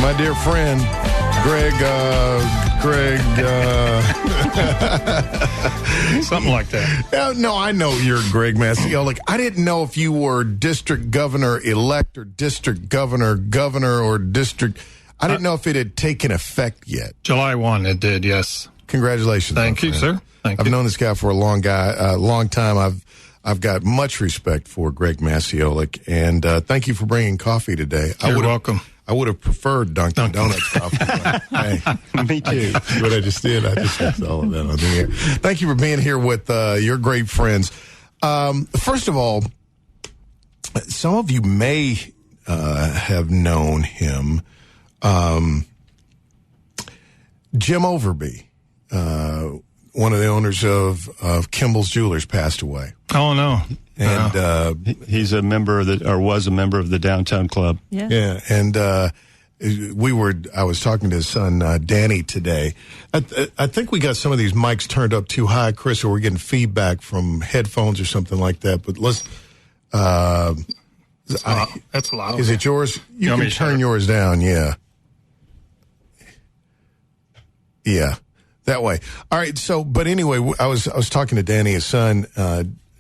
My dear friend, Greg, something like that. No, I know you're Greg Maciel. I didn't know if you were district governor-elect or district governor, or district. I didn't know if it had taken effect yet. July 1, it did, yes. Congratulations. Thank you, sir. I've known this guy for a long time. I've got much respect for Greg Maciel, and thank you for bringing coffee today. You're welcome. I would have preferred Dunkin' Donuts coffee. Hey, me too. See what I just did? I just said all of that on the air. Thank you for being here with your great friends. First of all, some of you may have known him. Jim Overby, one of the owners of Kimball's Jewelers, passed away. Oh, no. And he's a member of was a member of the Downtown Club. Yeah. And I was talking to his son, Danny, today. I think we got some of these mics turned up too high, Chris, or we're getting feedback from headphones or something like that. But let's, that's loud. Is it yours? You can turn yours down. Yeah. Yeah. That way. All right. So, but anyway, I was talking to Danny, his son,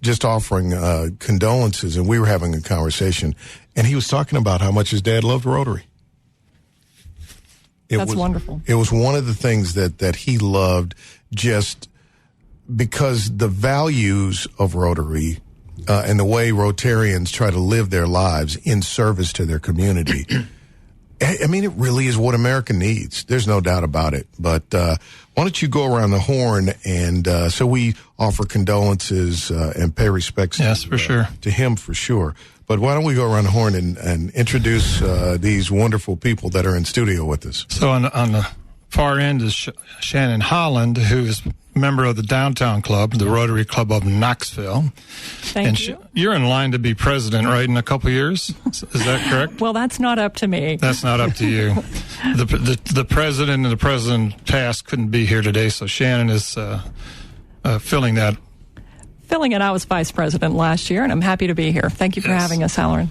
just offering condolences, and we were having a conversation, and he was talking about how much his dad loved Rotary. That's wonderful. It was one of the things that he loved, just because the values of Rotary and the way Rotarians try to live their lives in service to their community. I mean, it really is what America needs. There's no doubt about it. But why don't you go around the horn, and so we offer condolences and pay respects sure. to him for sure. But why don't we go around the horn and introduce these wonderful people that are in studio with us? So on the far end is Shannon Holland, who is a member of the Downtown Club, the Rotary Club of Knoxville. Thank you. You're in line to be president, right, in a couple of years? Is that correct? Well, that's not up to me. That's not up to you. The president and the president past couldn't be here today, so Shannon is filling that. Filling it. I was vice president last year, and I'm happy to be here. Thank you for having us, Hallerin.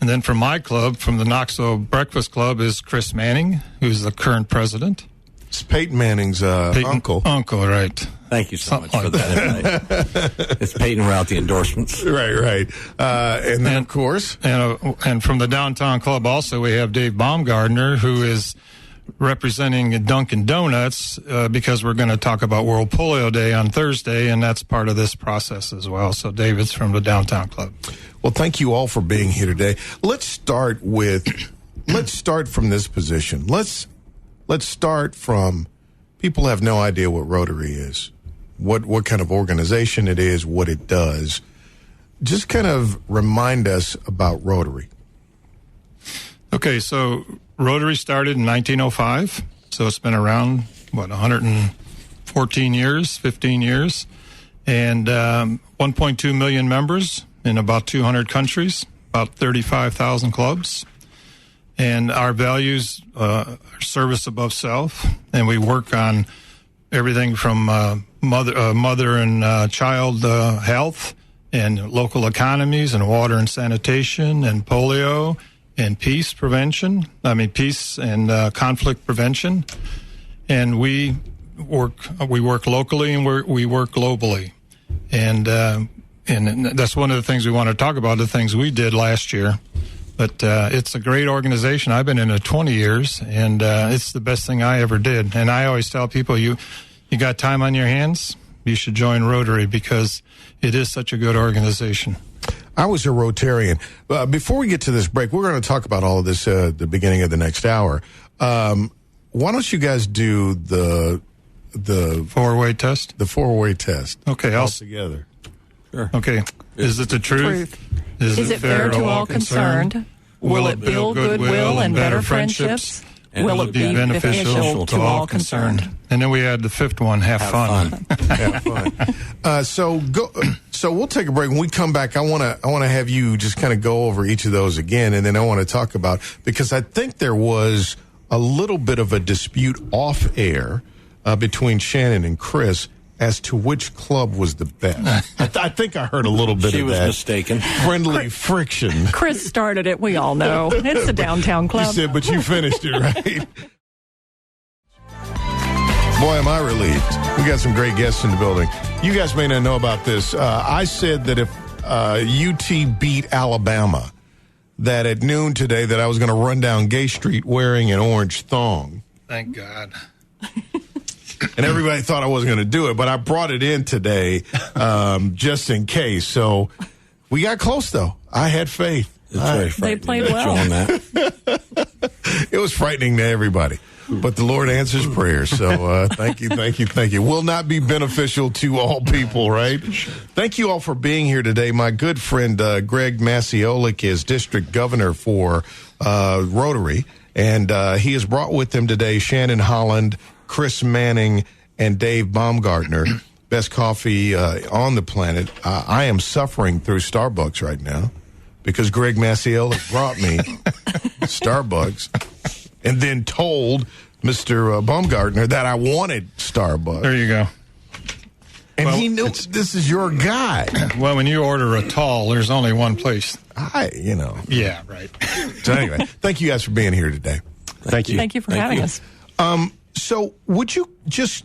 And then from my club, from the Knoxville Breakfast Club, is Chris Manning, who's the current president. It's Peyton Manning's uncle. Uncle, right. Thank you so much for that. It's Peyton without the endorsements. Right. And then, of course. And from the Downtown Club also, we have Dave Baumgardner, who is representing Dunkin' Donuts because we're going to talk about World Polio Day on Thursday, and that's part of this process as well. So David's from the Downtown Club. Well, thank you all for being here today. Let's start from this position. Let's start from, people have no idea what Rotary is, what kind of organization it is, what it does. Just kind of remind us about Rotary. Okay, so Rotary started in 1905, so it's been around, 114 years, 15 years, and 1.2 million members in about 200 countries, about 35,000 clubs. And our values are service above self, and we work on everything from mother and child health and local economies and water and sanitation and polio and peace and conflict prevention. And we work locally and we work globally. And that's one of the things we want to talk about, the things we did last year. But it's a great organization. I've been in it 20 years, and it's the best thing I ever did. And I always tell people, you got time on your hands, you should join Rotary because it is such a good organization. I was a Rotarian. Before we get to this break, we're going to talk about all of this at the beginning of the next hour. Why don't you guys do the four-way test? The four-way test. Okay, all together. Sure. Okay. Is it the truth? Is it fair to all concerned? Will it build goodwill and better friendships? Will it be beneficial to all concerned? And then we had the fifth one, have fun. Have fun. So we'll take a break. When we come back, I want to have you just kind of go over each of those again, and then I want to talk about, because I think there was a little bit of a dispute off air between Shannon and Chris as to which club was the best. I think I heard a little bit She of was that. mistaken. Friendly friction. Chris started it. We all know. It's the downtown You club. said, but you finished it, right? Boy, am I relieved. We got some great guests in the building. You guys may not know about this. I said that if UT beat Alabama, that at noon today that I was going to run down Gay Street wearing an orange thong. Thank God. And everybody thought I wasn't going to do it, but I brought it in today just in case. So we got close, though. I had faith. It's very frightening. They played that well. you're on that. It was frightening to everybody. But the Lord answers prayers. So thank you. Will not be beneficial to all people, right? Thank you all for being here today. My good friend Greg Maciolik is district governor for Rotary. And he has brought with him today Shannon Holland, Chris Manning, and Dave Baumgartner. Best coffee on the planet. I am suffering through Starbucks right now because Greg Maciolik brought me Starbucks. And then told Mr. Baumgartner that I wanted Starbucks. There you go. And he knew this is your guy. Well, when you order a tall, there's only one place. Yeah, right. So anyway, thank you guys for being here today. Thank you. Thank you for having us. So would you just,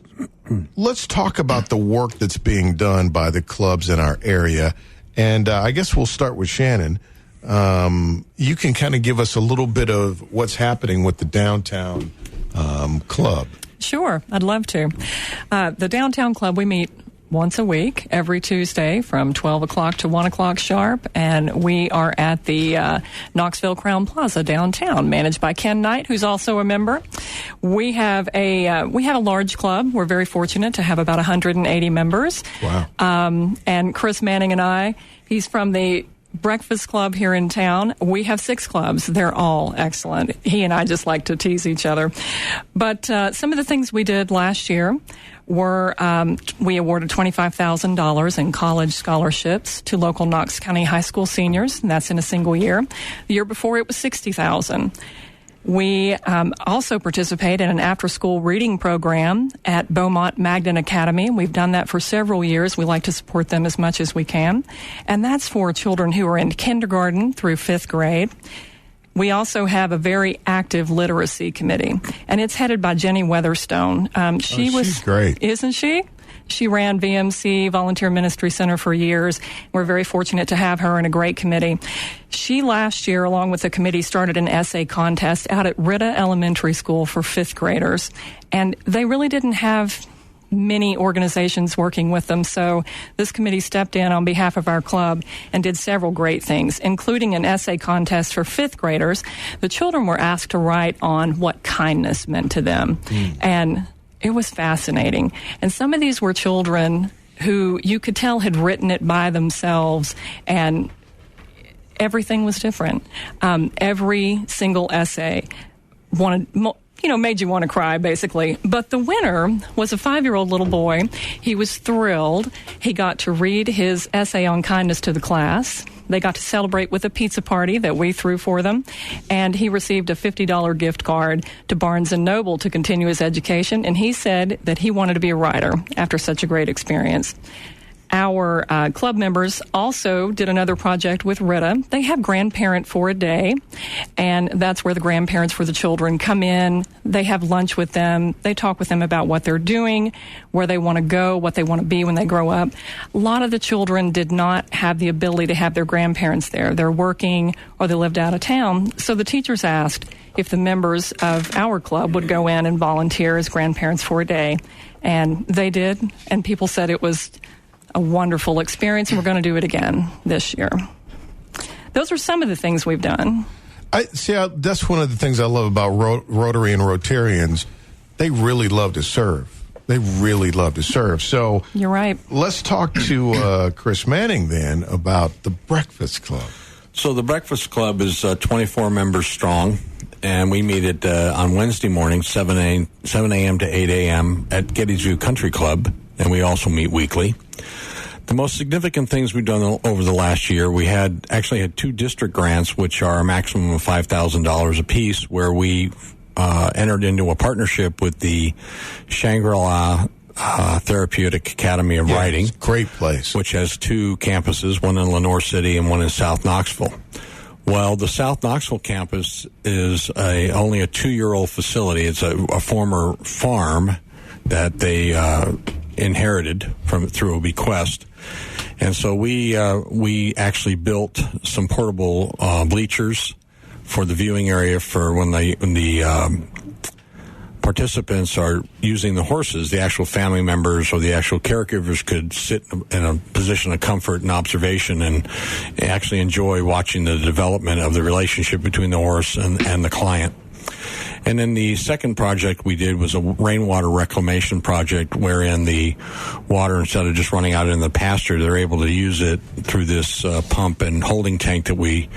let's talk about the work that's being done by the clubs in our area. And I guess we'll start with Shannon. You can kind of give us a little bit of what's happening with the downtown club. Sure, I'd love to. The downtown club, we meet once a week, every Tuesday from 12 o'clock to 1 o'clock sharp, and we are at the Knoxville Crown Plaza downtown, managed by Ken Knight, who's also a member. We have a large club. We're very fortunate to have about 180 members. Wow. And Chris Manning and I, he's from the Breakfast Club here in town. We have 6 clubs. They're all excellent. He and I just like to tease each other. But some of the things we did last year were we awarded $25,000 in college scholarships to local Knox County high school seniors, and that's in a single year. The year before it was $60,000. We also participate in an after-school reading program at Beaumont Magdon Academy. We've done that for several years. We like to support them as much as we can. And that's for children who are in kindergarten through 5th grade. We also have a very active literacy committee, and it's headed by Jenny Weatherstone. She's great. Isn't she? She ran VMC, Volunteer Ministry Center, for years. We're very fortunate to have her in a great committee. She last year, along with the committee, started an essay contest out at Ritta Elementary School for 5th graders. And they really didn't have many organizations working with them, so this committee stepped in on behalf of our club and did several great things, including an essay contest for 5th graders. The children were asked to write on what kindness meant to them. And it was fascinating. And some of these were children who you could tell had written it by themselves, and everything was different. Every single essay made you want to cry, basically. But the winner was a 5-year-old little boy. He was thrilled. He got to read his essay on kindness to the class. They got to celebrate with a pizza party that we threw for them. And he received a $50 gift card to Barnes & Noble to continue his education. And he said that he wanted to be a writer after such a great experience. Our club members also did another project with Ritta. They have Grandparent for a Day, and that's where the grandparents for the children come in. They have lunch with them. They talk with them about what they're doing, where they want to go, what they want to be when they grow up. A lot of the children did not have the ability to have their grandparents there. They're working or they lived out of town. So the teachers asked if the members of our club would go in and volunteer as Grandparents for a Day, and they did, and people said it was a wonderful experience, and we're going to do it again this year. Those are some of the things we've done. That's one of the things I love about Rotary and Rotarians. They really love to serve. They really love to serve. So you're right. Let's talk to Chris Manning then about the Breakfast Club. So the Breakfast Club is 24 members strong, and we meet on Wednesday morning, 7 a.m. to 8 a.m. at Gettysview Country Club, and we also meet weekly. The most significant things we've done over the last year, we actually had 2 district grants, which are a maximum of $5,000 apiece, where we entered into a partnership with the Shangri-La Therapeutic Academy of Writing. Great place. Which has 2 campuses, one in Lenore City and one in South Knoxville. Well, the South Knoxville campus is only a 2-year-old facility. It's a former farm that they inherited through a bequest. And so we actually built some portable bleachers for the viewing area for when the participants are using the horses. The actual family members or the actual caregivers could sit in a position of comfort and observation and actually enjoy watching the development of the relationship between the horse and the client. And then the second project we did was a rainwater reclamation project wherein the water, instead of just running out in the pasture, they're able to use it through this pump and holding tank that we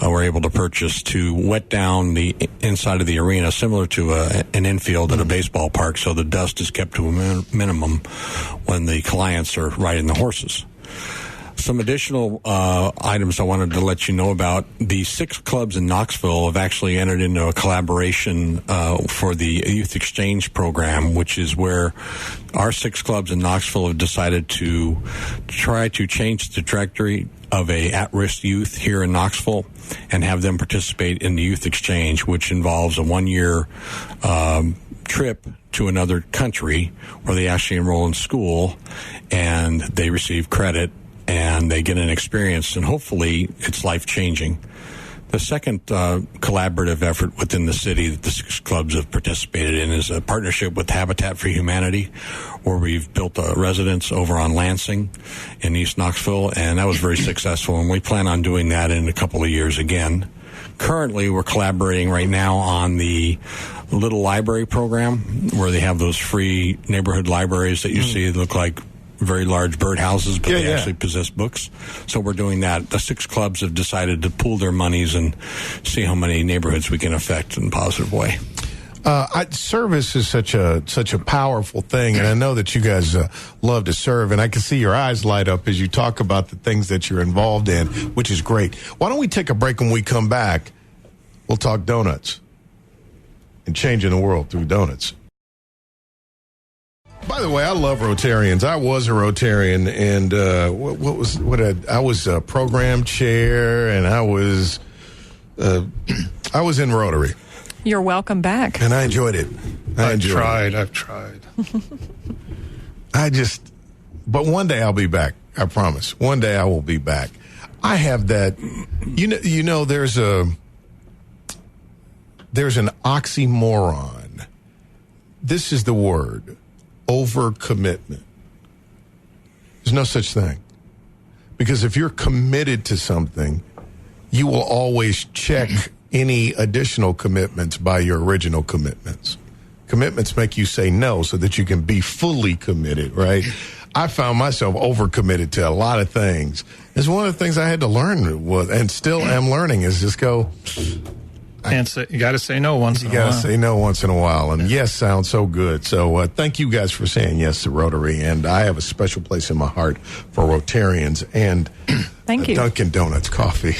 were able to purchase to wet down the inside of the arena, similar to an infield at a baseball park, so the dust is kept to a minimum when the clients are riding the horses. Some additional items I wanted to let you know about. The 6 clubs in Knoxville have actually entered into a collaboration for the Youth Exchange Program, which is where our 6 clubs in Knoxville have decided to try to change the trajectory of a at-risk youth here in Knoxville and have them participate in the Youth Exchange, which involves a 1-year trip to another country where they actually enroll in school and they receive credit and they get an experience, and hopefully it's life-changing. The second collaborative effort within the city that the 6 clubs have participated in is a partnership with Habitat for Humanity, where we've built a residence over on Lansing in East Knoxville, and that was very successful, and we plan on doing that in a couple of years again. Currently, we're collaborating right now on the Little Library program, where they have those free neighborhood libraries that you see that look like very large birdhouses, but they actually possess books. So we're doing that. The 6 clubs have decided to pool their monies and see how many neighborhoods we can affect in a positive way. Service is such a powerful thing, and I know that you guys love to serve, and I can see your eyes light up as you talk about the things that you're involved in, which is great. Why don't we take a break? When we come back, we'll talk donuts and changing the world through donuts. By the way, I love Rotarians. I was a Rotarian, and I was a program chair, and I was in Rotary. You're welcome back. And I enjoyed it. I've tried. But one day I'll be back. I promise. One day I will be back. I have that. You know, there's an oxymoron. This is the word. Overcommitment. There's no such thing. Because if you're committed to something, you will always check any additional commitments by your original commitments. Commitments make you say no so that you can be fully committed, right? I found myself overcommitted to a lot of things. It's one of the things I had to learn and still am learning is just go. You got to say no once in a while. You got to say no once in a while. And yes sounds so good. So thank you guys for saying yes to Rotary. And I have a special place in my heart for Rotarians and thank you. Dunkin' Donuts coffee.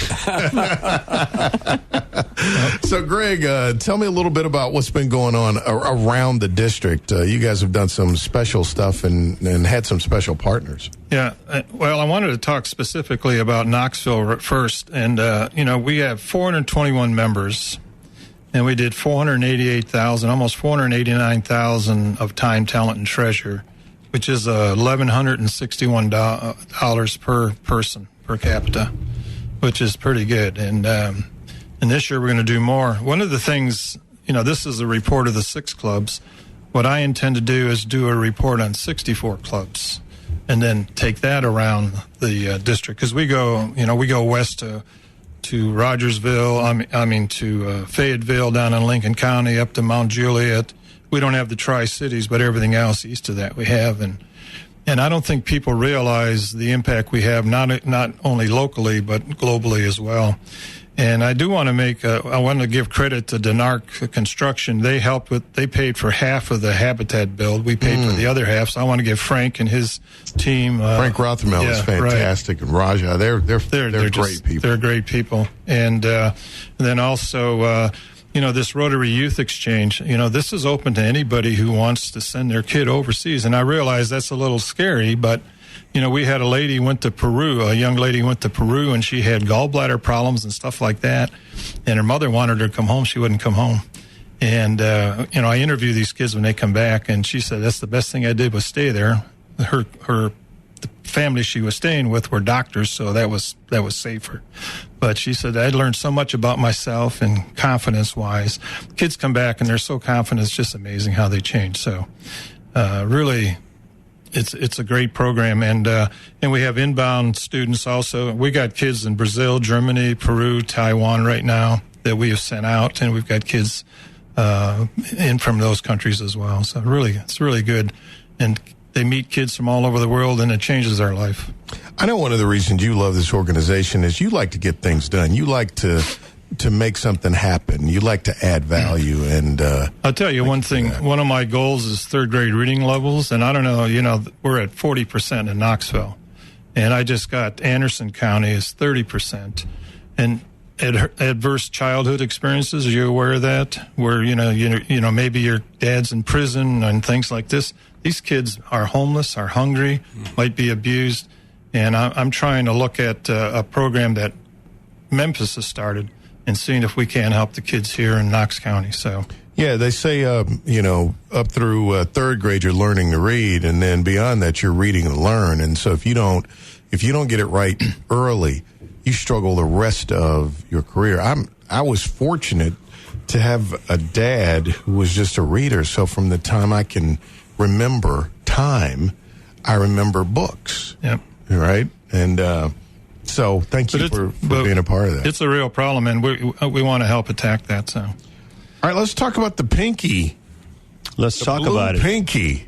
So, Greg, tell me a little bit about what's been going on around the district. You guys have done some special stuff and had some special partners. Yeah. Well, I wanted to talk specifically about Knoxville first. And, we have 421 members, and we did 488,000, almost 489,000 of time, talent, and treasure, which is $1,161 per person, per capita, which is pretty good. And this year we're going to do more. One of the things, this is a report of the 6 clubs. What I intend to do is do a report on 64 clubs and then take that around the district. Because we go west to Rogersville, to Fayetteville, down in Lincoln County, up to Mount Juliet. We don't have the Tri-Cities, but everything else east of that we have. And I don't think people realize the impact we have, not only locally, but globally as well. And I do want to I want to give credit to Denark Construction. They paid for half of the Habitat build. We paid for the other half. So I want to give Frank and his team. Frank Rothermel is fantastic. Right. And Raja, they're great people. They're great people. And then also, this Rotary Youth Exchange, this is open to anybody who wants to send their kid overseas. And I realize that's a little scary, but, we had a young lady went to Peru, and she had gallbladder problems and stuff like that. And her mother wanted her to come home. She wouldn't come home. And, I interview these kids when they come back, and she said, that's the best thing I did was stay there. The family she was staying with were doctors, so that was safer. But she said, I learned so much about myself and confidence-wise. Kids come back, and they're so confident, it's just amazing how they change. So, really, it's a great program. And we have inbound students also. We got kids in Brazil, Germany, Peru, Taiwan right now that we have sent out, and we've got kids in from those countries as well. So really, it's really good. And they meet kids from all over the world, and it changes their life. I know one of the reasons you love this organization is you like to get things done. You like to make something happen. You like to add value. And I'll tell you one thing. One of my goals is third grade reading levels, and I don't know, we're at 40% in Knoxville. And I just got Anderson County is 30%. And adverse childhood experiences, are you aware of that? Where, maybe your dad's in prison and things like this. These kids are homeless, are hungry, might be abused. And I'm trying to look at a program that Memphis has started and seeing if we can help the kids here in Knox County. So, yeah, they say, up through third grade, you're learning to read. And then beyond that, you're reading to learn. And so if you don't get it right early, you struggle the rest of your career. I was fortunate to have a dad who was just a reader. So from the time I can remember time, I remember books. Yep. Right? And so thank you for being a part of that. It's a real problem, and we want to help attack that. So, all right, let's talk about the Pinkie. Let's talk about it. Pinkie.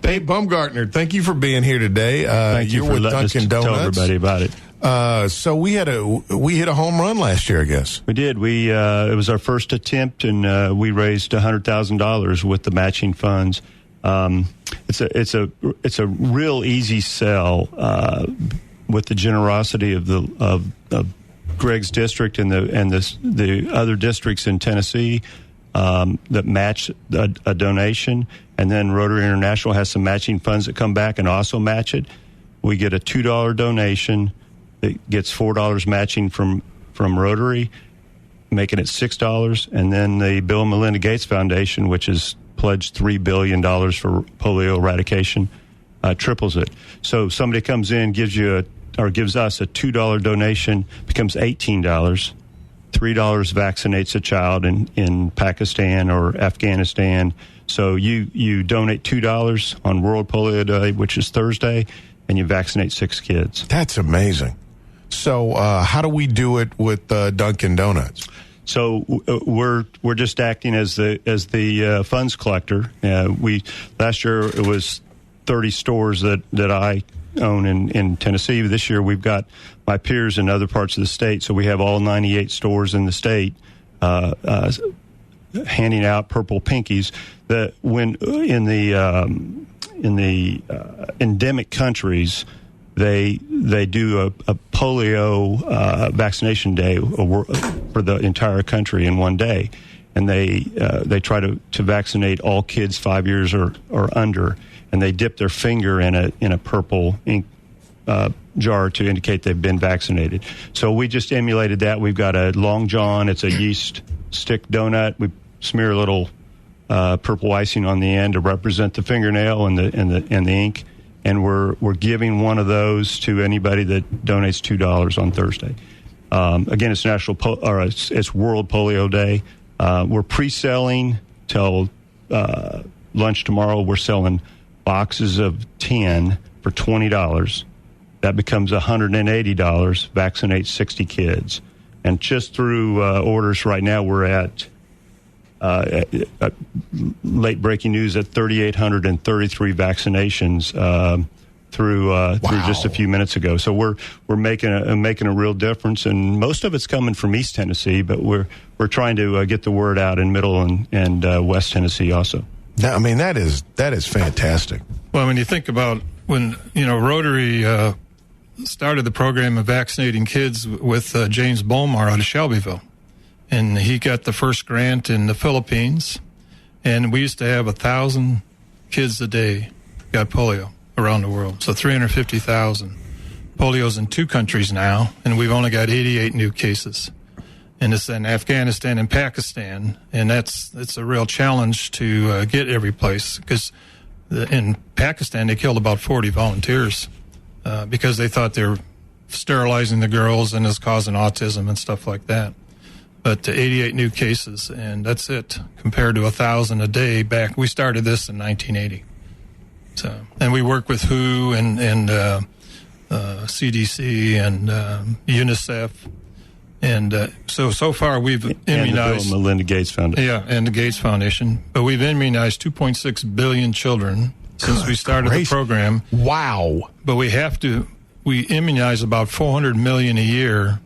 Hey, Baumgartner, thank you for being here today. Thank you for with letting Dunkin' us Donuts. tell everybody about it. So we hit a home run last year, I guess. We did. It was our first attempt, and we raised $100,000 with the matching funds. It's a real easy sell with the generosity of Greg's district and the other districts in Tennessee that match a donation, and then Rotary International has some matching funds that come back and also match it. We get a $2 donation that gets $4 matching from Rotary, making it $6, and then the Bill and Melinda Gates Foundation, which has pledged $3 billion for polio eradication, triples it. So somebody comes in, gives us a $2 donation, becomes $18. $3 vaccinates a child in Pakistan or Afghanistan. So you donate $2 on World Polio Day, which is Thursday, and you vaccinate 6 kids. That's amazing. So how do we do it with Dunkin' Donuts? So we're just acting as the funds collector. Last year it was 30 stores that I own in Tennessee. This year we've got my peers in other parts of the state, so we have all 98 stores in the state handing out purple Pinkies. That when in the endemic countries, they do a polio vaccination day for the entire country in one day, and they try to vaccinate all kids 5 years or under, and they dip their finger in a purple ink jar to indicate they've been vaccinated. So we just emulated that. We've got a Long John. It's a yeast stick donut. We smear a little purple icing on the end to represent the fingernail and the ink. And we're giving one of those to anybody that donates $2 on Thursday. Again, it's it's World Polio Day. We're pre-selling till lunch tomorrow. We're selling boxes of 10 for $20. That becomes $180. Vaccinate 60 kids. And just through orders right now, we're at late breaking news at 3,833 vaccinations through just a few minutes ago. So we're making a real difference, and most of it's coming from East Tennessee, but we're trying to get the word out in Middle and West Tennessee also. I mean, that is fantastic. Well, when you think about when Rotary started the program of vaccinating kids with James Bomar out of Shelbyville. and he got the first grant in the Philippines. And we used to have 1,000 kids a day got polio around the world. So 350,000. Polio's in 2 countries now, and we've only got 88 new cases. And it's in Afghanistan and Pakistan, and it's a real challenge to get every place, because in Pakistan they killed about 40 volunteers because they thought they were sterilizing the girls and it's causing autism and stuff like that. But 88 new cases, and that's it, compared to 1,000 a day back. We started this in 1980. So, and we work with WHO and CDC and UNICEF. And so far we've immunized... And the Bill and Melinda Gates Foundation. Yeah, and the Gates Foundation. But we've immunized 2.6 billion children since we started the program. Wow. But we immunize about 400 million a year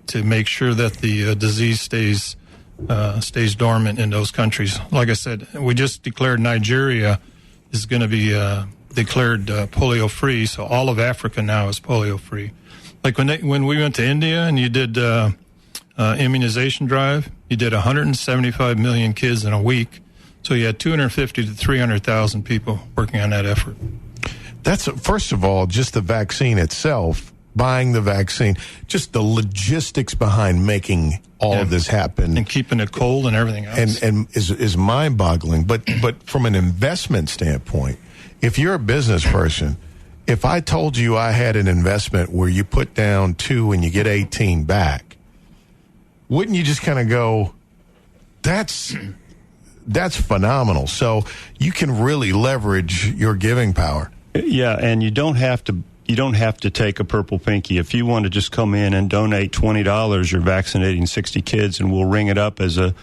to make sure that the disease stays dormant in those countries. Like I said, we just declared Nigeria is going to be declared polio-free, so all of Africa now is polio-free. Like when we went to India and you did immunization drive, you did 175 million kids in a week. So you had 250 to 300,000 people working on that effort. That's, first of all, just the vaccine itself, buying the vaccine, just the logistics behind making all of this happen. And keeping it cold and everything else. And is mind-boggling. But from an investment standpoint, if you're a business person, if I told you I had an investment where you put down 2 and you get 18 back, wouldn't you just kind of go, that's phenomenal. So you can really leverage your giving power. Yeah, and you don't have to take a purple Pinkie. If you want to just come in and donate $20, you're vaccinating 60 kids, and we'll ring it up as a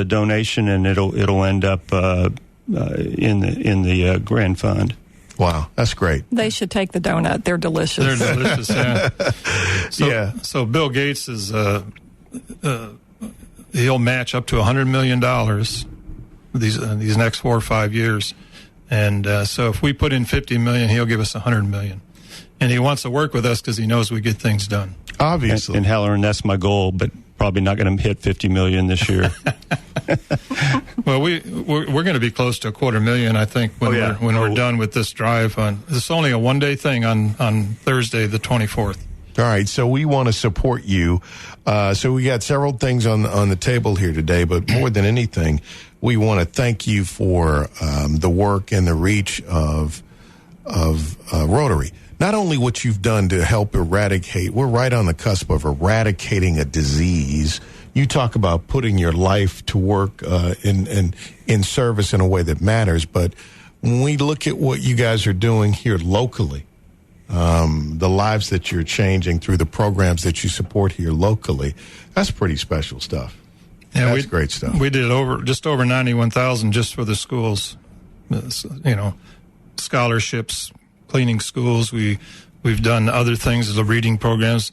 donation, and it'll end up in the grand fund. Wow, that's great. They should take the donut. They're delicious. They're delicious, yeah. So Bill Gates is he'll match up to $100 million these next 4 or 5 years, and so if we put in $50 million, he'll give us $100 million, and he wants to work with us because he knows we get things done. Obviously, and Hallerin, that's my goal, but probably not going to hit $50 million this year. Well, we're going to be close to $250,000, I think, when we're done with this drive. It's only a one-day thing on Thursday, the 24th. All right, so we want to support you. So we got several things on the table here today, but more than anything, we want to thank you for the work and the reach of Rotary. Not only what you've done to help eradicate, we're right on the cusp of eradicating a disease. You talk about putting your life to work in service in a way that matters, but when we look at what you guys are doing here locally, the lives that you're changing through the programs that you support here locally, that's pretty special stuff. Yeah, that's great stuff. We did just over 91,000 just for the schools, scholarships, cleaning schools. We've done other things as the reading programs.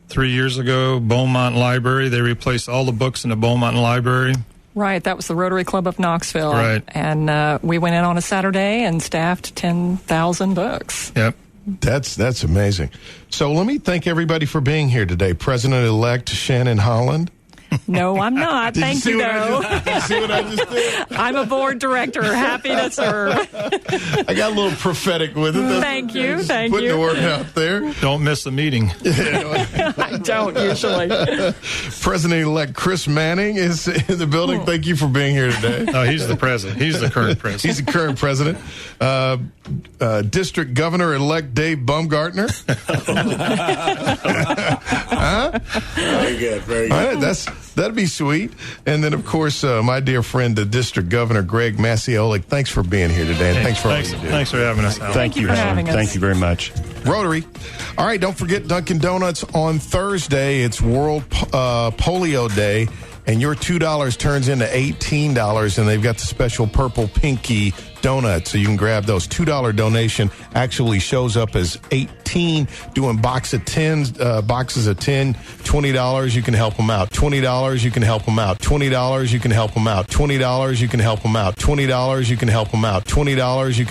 3 years ago, Beaumont Library, they replaced all the books in the Beaumont Library. Right, that was the Rotary Club of Knoxville. Right. And we went in on a Saturday and staffed 10,000 books. Yep. That's amazing. So let me thank everybody for being here today. President-elect Shannon Holland. No, I'm not. Thank you, though. Did you see what I just did? I'm a board director. Happy to serve. I got a little prophetic with it. Thank you. Putting the word out there. Don't miss a meeting. I don't usually. President-elect Chris Manning is in the building. Thank you for being here today. No, he's the president. He's the current president. He's the current president. District Governor-elect Dave Baumgartner. Huh? Very good. Very good. All right, that'd be sweet. And then, of course, my dear friend, the District Governor Greg Maciolic. Thanks for being here today, and thanks for all you do. Thanks for having us. Thank you for having us. Thank you very much. Rotary. All right, don't forget Dunkin' Donuts on Thursday. It's World Polio Day, and your $2 turns into $18, and they've got the special purple Pinkie donuts, so you can grab those. $2 donation actually shows up as 18. Doing boxes of 10, $20, you can help them out. $20, you can help them out. $20, you can help them out. $20, you can help them out. $20, you can help them out. $20, you can